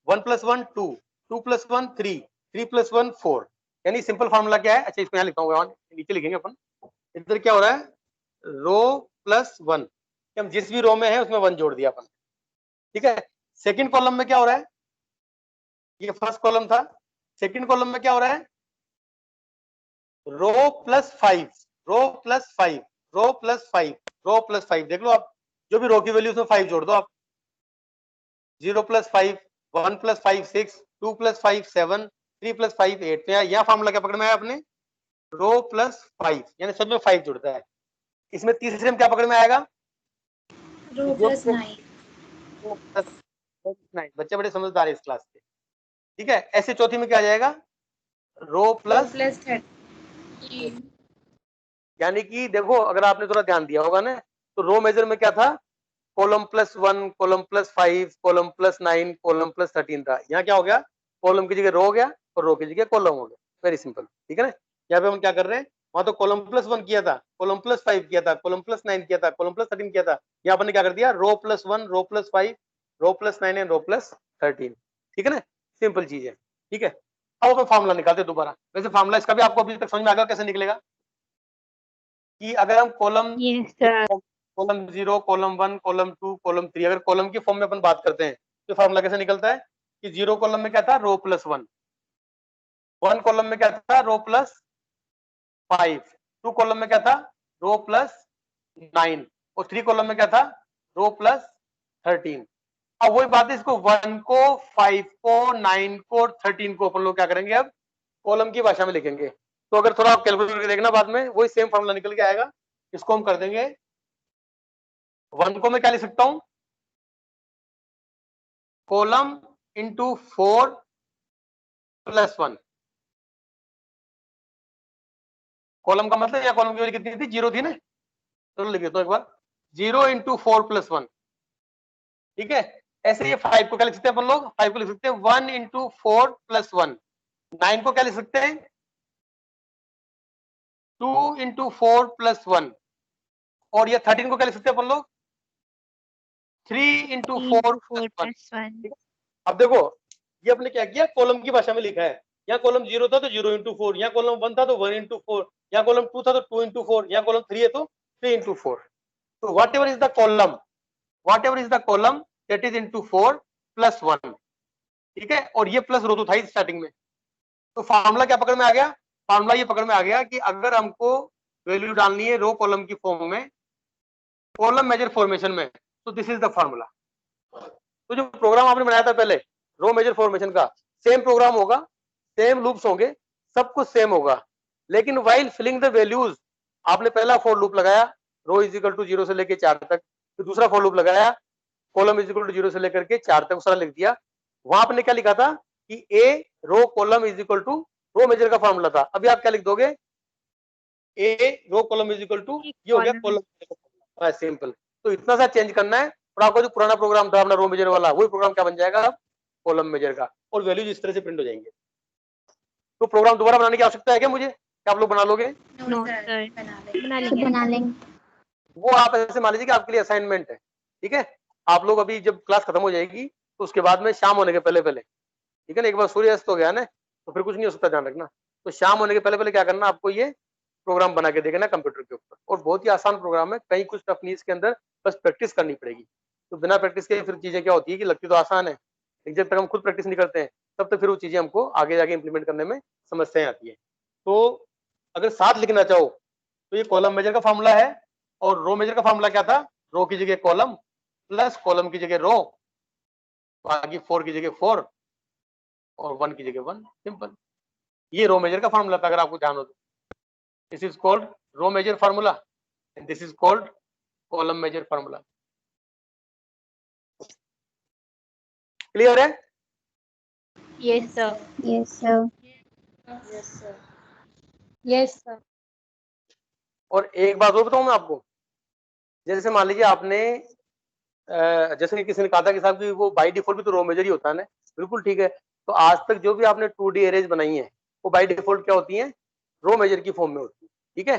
1 प्लस 1 2, 2 प्लस 1 3, 3 प्लस 1 4, यानी सिंपल फार्मूला क्या है, अच्छा इसको यहाँ लिखता हूँ, नीचे लिखेंगे अपन, इधर क्या हो रहा है, रो प्लस 1, हम जिस भी रो में है उसमें 1 जोड़ दिया अपन, ठीक है। सेकंड कॉलम में क्या हो रहा है, ये फर्स्ट कॉलम था, सेकंड कॉलम में क्या हो रहा है, रो plus 5, row plus 5, row plus 5, row plus 5, देख लो आप, जो भी रो की वैल्यू उसमें 5 जोड़ दो आप, 0 प्लस 5, 1 प्लस 5 6, 2 प्लस 5 7, 3 प्लस 5 8, तो यहाँ फार्मूला क्या पकड़ में आया अपने, रो प्लस 5, यानी सब में 5 जुड़ता है। इसमें तीसरे में क्या पकड़ में आएगा, रो प्लस 9, बच्चे बड़े समझदार है इस क्लास के, ठीक है। ऐसे चौथी में क्या आ जाएगा, रो प्लस 13, यानी कि देखो अगर आपने थोड़ा ध्यान दिया होगा ना, तो रो मेजर में क्या था, column plus 1, column plus 5, column plus 9, column plus 13 था, यहाँ क्या हो गया, कॉलम की जगह रो हो गया और रो की जगह कॉलम हो गया, वेरी सिंपल, ठीक है ना। यहाँ पे हम क्या कर रहे हैं, वहां तो कॉलम प्लस 1 किया था, कॉलम प्लस 5 किया था, कॉलम प्लस 9 किया था, कॉलम प्लस 13 किया था, यहाँ पर क्या कर दिया, row plus 1, row plus 5, row plus 9 and row plus 13, ठीक है ना, सिंपल चीज है, ठीक है। अब अपन फॉर्मूला निकालते हैं दोबारा, वैसे फॉर्मूला इसका भी आपको अभी तक समझ में आ गया कैसे निकलेगा, कि अगर हम column column 0, column 1, column 2, column 3, अगर कॉलम की फॉर्म में अपन बात करते हैं तो फार्मूला कैसे निकलता है कि 0 कॉलम में क्या था, रो प्लस 1, 1 कॉलम में क्या था, रो प्लस 5, 2 कॉलम में क्या था, रो प्लस 9, और 3 कॉलम में क्या था, रो प्लस 13। अब वही बात है, इसको 1 को 5 को 9 को 13 को अपन लोग क्या करेंगे, अब कॉलम की भाषा में लिखेंगे। तो अगर थोड़ा आप कैलकुलेट करके देखना बाद में वही सेम फार्मूला निकल के आएगा। इसको हम कर देंगे, 1 को मैं क्या लिख सकता हूं, कॉलम इंटू 4 प्लस 1, कॉलम का मतलब या कॉलम की वैल्यू कितनी थी, 0 थी ना, चलो लिख देता हूं एक बार, 0 इंटू 4 प्लस 1, ठीक है। ऐसे ये 5 को क्या लिख सकते हैं अपन लोग, 5 को लिख सकते हैं 1 इंटू 4 प्लस 1, 9 को क्या लिख सकते हैं 2 इंटू 4 प्लस 1, और ये 13 को क्या लिख सकते हैं अपन लोग 3 इंटू 4 प्लस 1। अब देखो ये अपने क्या किया, कॉलम की भाषा में लिखा है, यहाँ कॉलम 0 था तो 0 इंटू 4, यहाँ कॉलम 1 था तो 1 इंटू 4, यहाँ कॉलम 2 था तो 2 इंटू 4, यहाँ कॉलम 3 है तो 3 इंटू 4। तो what ever is the column that is into 4 plus 1, ठीक है। और ये प्लस रो तो था ही स्टार्टिंग में, तो फार्मूला क्या पकड़ में आ गया, फार्मूला ये पकड़ में आ गया कि अगर हमको वैल्यू डालनी है रो कॉलम की फॉर्म में, कॉलम मेजर फॉर्मेशन में, तो दिस इज द फार्मूला। तो जो प्रोग्राम आपने बनाया था पहले रो मेजर फॉर्मेशन का, सेम प्रोग्राम होगा, सेम लूप्स होंगे, सब कुछ सेम होगा, लेकिन वाइल फिलिंग द वैल्यूज आपने पहला फॉर लूप लगाया रो इज इक्वल टू 0 से लेकर 4 तक, फिर दूसरा फॉर लूप लगाया कॉलम इज इक्वल टू 0 से लेकर के 4 तक, सारा लिख दिया। वहां आपने क्या लिखा था कि A row column is equal to row major का फॉर्मूला था, अभी आप क्या लिख दोगे, A row column is equal to, ये हो गया कॉलम, सिंपल। तो इतना सा चेंज करना है, और आपका जो पुराना प्रोग्राम था अपना रो मेजर वाला, वही प्रोग्राम क्या बन जाएगा अब कॉलम मेजर का, और वैल्यूज इस तरह से प्रिंट हो जाएंगे। तो प्रोग्राम दोबारा बनाने की आवश्यकता है क्या मुझे, क्या आप लोग बना लोगे, नो सर, बना लेंगे। वो आप ऐसे मान लीजिए कि आपके लिए असाइनमेंट है, ठीक है। आप लोग अभी जब क्लास खत्म हो जाएगी तो उसके बाद में शाम होने के पहले पहले, ठीक है ना, एक बार सूर्य अस्त हो गया ना तो फिर कुछ नहीं हो सकता, ध्यान रखना। तो शाम होने के पहले पहले क्या करना, आपको ये प्रोग्राम बना के देखना कंप्यूटर के ऊपर, और बहुत ही आसान प्रोग्राम है, कहीं कुछ टफ नहीं इसके अंदर, बस प्रैक्टिस करनी पड़ेगी। तो बिना प्रैक्टिस के फिर चीजें क्या होती है कि लगती तो आसान है, लेकिन जब तक हम खुद प्रैक्टिस नहीं करते हैं तब तक फिर वो चीजें हमको आगे जाके इंप्लीमेंट करने में समस्याएं आती है। तो अगर साथ लिखना चाहो तो ये कॉलम मेजर का फॉर्मूला है, और रो मेजर का फॉर्मूला क्या था, रो की जगह कॉलम प्लस कॉलम की जगह रो, बाकी 4 की जगह 4 और 1 की जगह 1, सिंपल। ये रो मेजर का फॉर्मूला था, अगर आपको ध्यान हो तो। This is called row major formula and this is called column major formula. Clear है? Yes sir. Yes, sir. Yes sir. Yes sir. और एक बात और बताऊं मैं आपको, जैसे मान लीजिए आपने जैसे कि किसी ने कहा था कि साहब कि वो बाय डिफॉल्ट भी तो रो मेजर ही होता है ना, बिल्कुल ठीक है। तो आज तक जो भी आपने 2D एरेज बनाई है वो बाय डिफॉल्ट क्या होती है, रो मेजर की फॉर्म में होती है, ठीक है।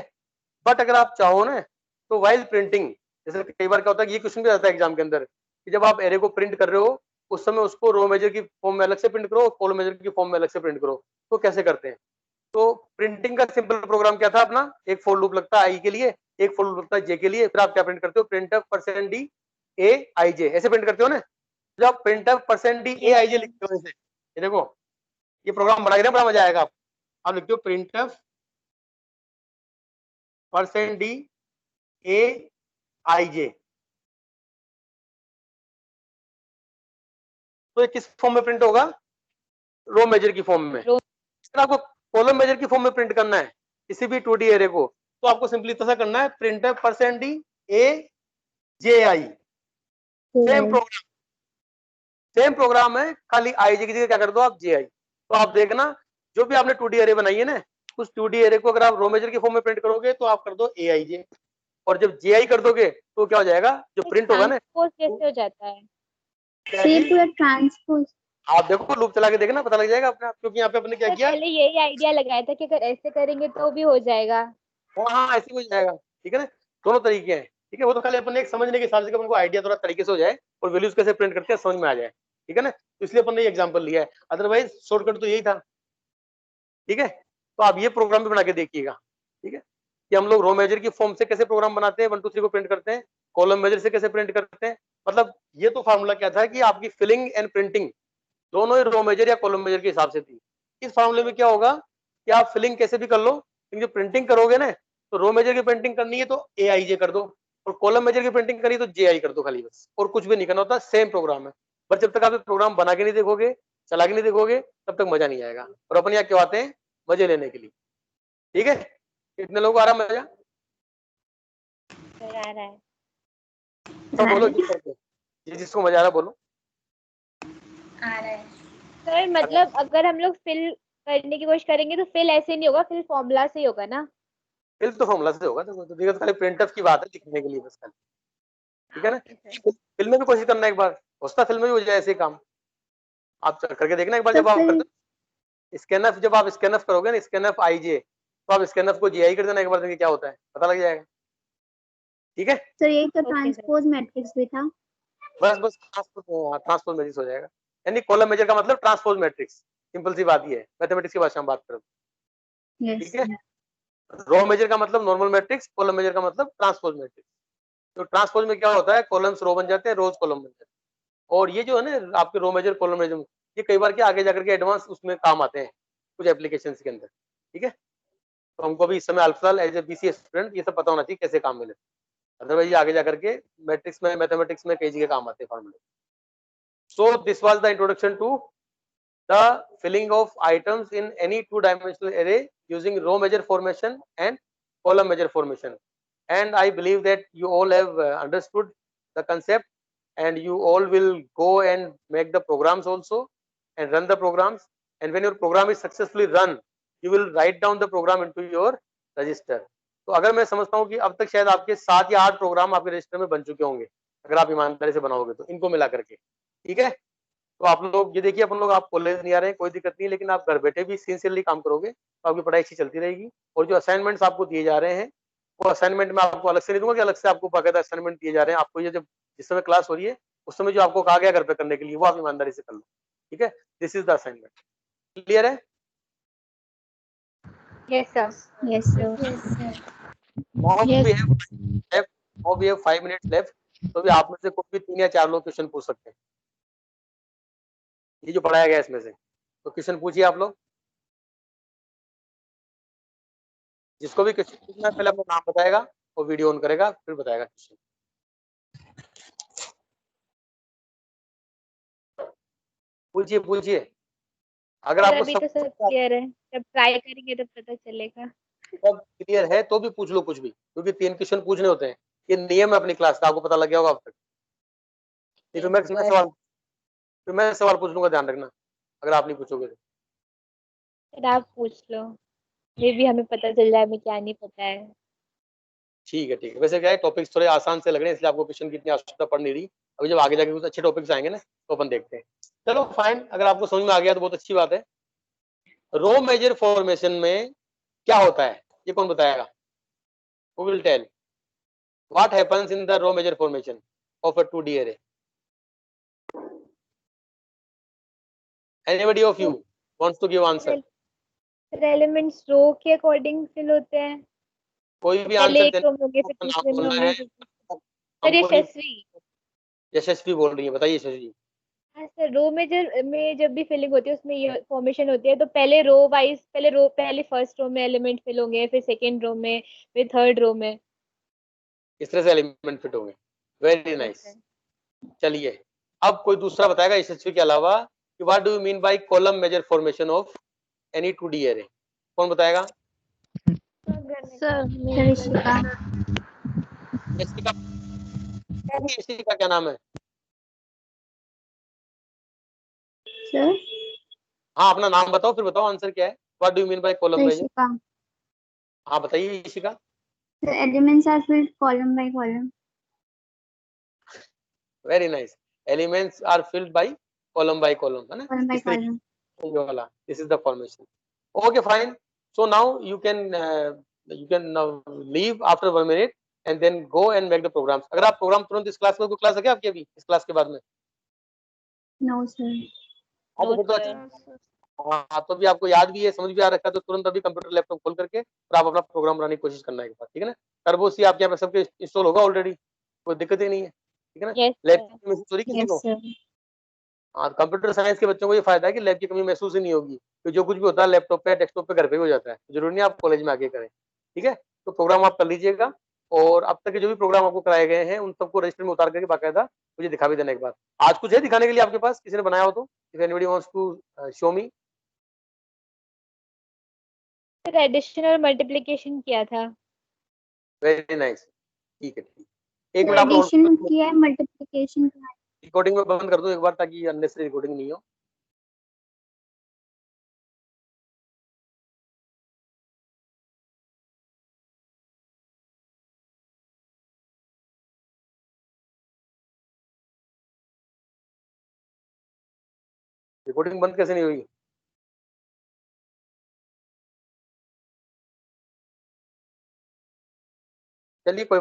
बट अगर आप चाहो ना तो वाइल प्रिंटिंग, जैसे कई बार क्या होता है, ये क्वेश्चन भी आता है एग्जाम के अंदर कि जब आप एरे को प्रिंट कर रहे हो उस समय उसको रो मेजर की फॉर्म में अलग से प्रिंट करो और कॉलम मेजर की फॉर्म में अलग से प्रिंट करो, तो कैसे करते हैं। तो प्रिंटिंग का सिंपल प्रोग्राम क्या था अपना, एक फॉर लूप लगता है आई के लिए, एक फॉर लूप लगता है जे के लिए, फिर आप क्या प्रिंट करते हो, printf%d a i j, ऐसे प्रिंट करते हो ना। जब आप printf%d a i j लिखते हो ऐसे, ये देखो ये प्रोग्राम बना के बड़ा मजा आएगा आपको। आप लिखते हो printf%d a i j, तो ये किस फॉर्म में प्रिंट होगा, रो मेजर की फॉर्म में। अगर आपको कॉलम मेजर की फॉर्म में प्रिंट करना है किसी भी 2D एरे को, तो आपको सिंपली ऐसा करना है printf%d a j i, same programme है, खाली आई जे की जगह क्या कर दो आप जे आई। तो आप देखना जो भी आपने 2D एरे बनाई है ना, उस 2D एरे को अगर आप रो मेजर की फॉर्म में प्रिंट करोगे तो आप कर दो ए आई जे, और जब जे आई कर दोगे तो क्या हो जाएगा, जो प्रिंट होगा ना, ट्रांसपोज कैसे हो जाता है? क्या See चीज? पूरा ट्रांसपोज। आप देखो लूप चला के देखना, पता लग जाएगा अपने आप, क्योंकि यहाँ पे अपने क्या सर किया, पहले यही आइडिया लगाया था कि अगर ऐसे करेंगे तो भी हो जाएगा। हाँ ऐसे हो जाएगा, ठीक है ना। दोनों तरीके हैं, ठीक है। वो तो खाली अपन ने एक समझने के हिसाब से उनको आइडिया थोड़ा तरीके से हो जाए और वैल्यूज कैसे प्रिंट करते हैं समझ में आ जाए, ठीक है ना। तो इसलिए अपन ने एग्जांपल लिया है, अदरवाइज शॉर्टकट तो यही था, ठीक है। तो आप ये प्रोग्राम भी बना के देखिएगा, ठीक है, कि हम लोग रो मेजर की फॉर्म से कैसे प्रोग्राम बनाते हैं, 1 2 3 को प्रिंट करते हैं, कॉलम मेजर से कैसे प्रिंट करते हैं। मतलब ये तो फार्मूला क्या था कि आपकी फिलिंग एंड प्रिंटिंग दोनों ही रो मेजर या कॉलम मेजर के हिसाब से थी। इस फार्मूले में क्या होगा कि आप फिलिंग कैसे भी कर लो, लेकिन जो प्रिंटिंग करोगे ना, तो रो मेजर की प्रिंटिंग करनी है तो ए आई जे कर दो, और कॉलम मेजर की प्रिंटिंग करनी है तो जे आई कर दो खाली, बस और कुछ भी नहीं करना होता, सेम प्रोग्राम है। पर जब तक आप प्रोग्राम बना के नहीं देखोगे, चला के नहीं देखोगे, तब तक मजा नहीं आएगा। और अपन यहाँ क्यों आते हैं, मजे लेने के लिए, ठीक है। कितने लोगों को आ रहा मजा, सर आ रहा है। सब बोलो जिस करके, जिसको मजा आ रहा बोलो। आ रहा है। सर मतलब अगर हम लोग फिल करने की कोशिश करेंगे तो फिल ऐसे नहीं होगा, फिल फॉर्मूला से ही होगा ना? फिल तो फॉर्मूला से होगा, तो दिक्कत खाली प्रिंटफ की बात है लिखने के लिए बस खाली, ठीक है ना। Okay sir. फिल में भी कोशिश करना एक बार, होता फिल में भी हो जाए ऐसे काम, आप करके देखना एक बार। तो जब आप फिर करते हो स्कैनफ, जब आप स्कैनफ करोगे ना, स्कैनफ आई जे, तो आप स्कैनफ को जी आई कर देना एक बार, देखिए क्या होता है, पता लग जाएगा, ठीक है। तो यही तो ओके सर। ट्रांसपोज मैट्रिक्स भी था। बस बस ट्रांसपोज मैट्रिक्स हो जाएगा, यानी कॉलम मेजर का मतलब ट्रांसपोज मैट्रिक्स, सिंपल सी बात ही है, मैथमेटिक्स की भाषा में बात करो, यस ठीक है। रो मेजर का मतलब नॉर्मल मैट्रिक्स, कॉलम मेजर का मतलब ट्रांसपोज मैट्रिक्स। तो ट्रांसपोज में क्या होता है, कॉलम्स रो बन जाते हैं, रोज कॉलम बन जाते हैं। और ये जो है ना आपके रो मेजर कॉलम मेजर, ये कई बार क्या आगे जाकर के एडवांस उसमें काम आते हैं कुछ एप्लीकेशन के अंदर, ठीक है। तो हमको भी इस समय अल्फाल एज ए बीसी स्टूडेंट ये सब पता होना चाहिए कैसे काम मिले, अदरवाइज आगे जाकर के मैट्रिक्स में, मैथमेटिक्स में कई जगह काम आते हैं फॉर्मूले। So this was the introduction to the filling of items in any two-dimensional array using row measure formation and column measure formation. And I believe that you all have understood the concept, and you all will go and make the programs also and run the programs. And when your program is successfully run, you will write down the program into your register. तो अगर मैं समझता हूँ कि अब तक शायद आपके 7 या 8 प्रोग्राम आपके रजिस्टर में बन चुके होंगे, अगर आप ईमानदारी से बनाओगे तो इनको मिला करके, ठीक है। तो आप लोग ये देखिए, अपन लोग, आप कॉलेज नहीं आ रहे हैं कोई दिक्कत नहीं, लेकिन आप घर बैठे भी सिंसियरली काम करोगे तो आपकी पढ़ाई अच्छी चलती रहेगी। और जो असाइनमेंट्स आपको दिए जा रहे हैं वो असाइनमेंट में आपको अलग से नहीं दूंगा कि अलग से आपको बाकायदा असाइनमेंट दिए जा रहे हैं। आपको ये जब जिस समय क्लास हो रही है उस समय जो आपको कहा गया घर पे करने के लिए वो आप ईमानदारी से कर लो, ठीक है। This is the assignment. Clear है? Yes sir. Yes, sir. Yes, sir. Now Yes. we have left, now we have 5 minutes left। तो भी आप में से कोई भी 3 या 4 लोग क्वेश्चन पूछ सकते हैं, ये जो पढ़ाया गया इसमें से। तो क्वेश्चन पूछिए आप लोग, जिसको भी क्वेश्चन पूछना है पहले अपना नाम बताएगा और वीडियो ऑन करेगा फिर बताएगा क्वेश्चन। पूछिए पूछिए, अगर सर आपको अभी तो सब क्लियर है, जब ट्राई करेंगे तब पता चलेगा। सब क्लियर है तो भी पूछ लो कुछ भी, क्योंकि 3 क्वेश्चन पूछने होते हैं। ये नियम है अपनी क्लास का, आपको पता लग गया होगा अब तक। नहीं तो मैं सवाल पूछ लूंगा, ध्यान रखना अगर आप नहीं पूछोगे तो। सर आप पूछ लो, ये भी हमें पता चल जाए हमें क्या नहीं पता है। ठीक है ठीक है। वैसे क्या है, टॉपिक्स थोड़े आसान से लग रहे हैं इसलिए आपको क्वेश्चन की इतनी आवश्यकता पड़ नहीं रही। अभी जब आगे जाके कुछ अच्छे टॉपिक्स आएंगे ना तो अपन देखते हैं। चलो फाइन, अगर आपको समझ में आ गया तो बहुत अच्छी बात है। रो मेजर फॉर्मेशन में क्या होता है ये कौन बताएगा? Who will tell what happens in the row measure formation of a 2D array? Anybody of you wants to give answer? Sir elements row के अकॉर्डिंग फिल होते हैं, कोई भी पहले आंसर एक रो में होंगे फिर नाम दूसरे में बोलना होंगे है। सर यशस्वी। यशस्वी बोल रही है, बताइए यशस्वी। हाँ सर, रो मेजर में जब भी फिलिंग होती है उसमें ये फॉर्मेशन होती है, तो पहले रो वाइज पहले फर्स्ट रो में एलिमेंट फिल होंगे, फिर सेकंड रो में, फिर थर्ड रो में। इस तरह से एलिमेंट फिट होंगे। Very nice. चलिए अब कोई दूसरा बताएगा यशस्वी के अलावा कि what do you mean by column major formation of any 2D array? कौन बताएगा? Sir, Rishika. यशिका क्या नाम है? Sir, हाँ अपना नाम बताओ फिर बताओ आंसर क्या है। What do you mean by column major? Rishika. हाँ बताइए Yashika. The elements are filled column by column. Very nice. Elements are filled by column है ना, Column by इस तरीके column. ये वाला, this is the formation. Okay fine. So now you can now leave after 1 minute and then go and make the programs। अगर आप programme तुरंत इस क्लास में, कोई क्लास है क्या आपकी अभी इस क्लास के बाद में? No, sir. हाँ तो फिर तो अच्छा। हाँ तो भी आपको याद भी है, समझ भी आ रखा है, तो तुरंत अभी कंप्यूटर लैपटॉप खोल करके और आप अपना प्रोग्राम बनाने की कोशिश करना है एक बार, ठीक है ना। टर्बो सी आपके यहाँ पे सबके इंस्टॉल होगा ऑलरेडी, कोई दिक्कत ही नहीं है, ठीक है ना। Yes, lab sir. की महसूस हो रही किसी Yes, को? sir. हाँ कंप्यूटर साइंस के बच्चों को ये फायदा है कि लैब की कमी महसूस ही नहीं होगी, तो जो कुछ भी होता है लैपटॉप पे डेस्कटॉप पे घर पे भी हो जाता है, जरूरी नहीं आप कॉलेज में आके करें, ठीक है। तो प्रोग्राम आप कर लीजिएगा और अब तक के जो भी प्रोग्राम आपको कराए गए हैं उन सबको रजिस्टर में उतार करके बाकायदा मुझे दिखा भी देना एक बार। आज कुछ है दिखाने के लिए आपके पास, किसी ने बनाया हो तो? If anybody wants to show me. Sir addition और मल्टीप्लिकेशन किया था। वेरी नाइस, ठीक है ठीक। एक मिनट आप Addition किया है, multiplication किया है. रिकॉर्डिंग में बंद कर दो एक बार ताकि अननेसेसरी रिकॉर्डिंग नहीं हो। रिकॉर्डिंग बंद कैसे नहीं हुई? चलिए कोई